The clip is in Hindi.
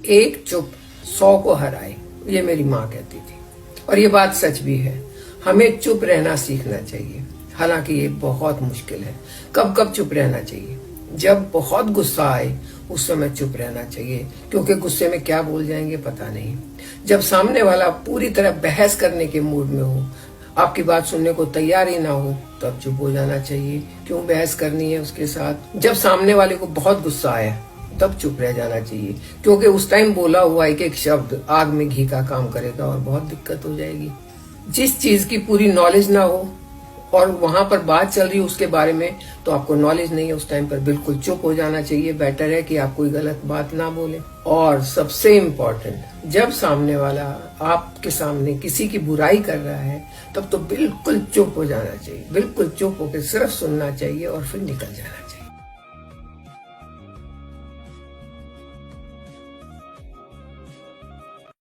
एक चुप 100 को हराए, ये मेरी माँ कहती थी और ये बात सच भी है। हमें चुप रहना सीखना चाहिए, हालांकि ये बहुत मुश्किल है। कब कब चुप रहना चाहिए? जब बहुत गुस्सा आए उस समय चुप रहना चाहिए, क्योंकि गुस्से में क्या बोल जाएंगे पता नहीं। जब सामने वाला पूरी तरह बहस करने के मूड में हो, आपकी बात सुनने को तैयार ही ना हो, तब चुप हो जाना चाहिए। क्यों बहस करनी है उसके साथ? जब सामने वाले को बहुत गुस्सा आया तब चुप रह जाना चाहिए, क्योंकि उस टाइम बोला हुआ एक एक शब्द आग में घी का काम करेगा और बहुत दिक्कत हो जाएगी। जिस चीज की पूरी नॉलेज ना हो और वहां पर बात चल रही है उसके बारे में, तो आपको नॉलेज नहीं है, उस टाइम पर बिल्कुल चुप हो जाना चाहिए। बेटर है कि आप कोई गलत बात ना बोले। और सबसे इम्पोर्टेंट, जब सामने वाला आपके सामने किसी की बुराई कर रहा है तब तो बिल्कुल चुप हो जाना चाहिए। बिल्कुल चुप होकर सिर्फ सुनना चाहिए और फिर निकल जाना चाहिए।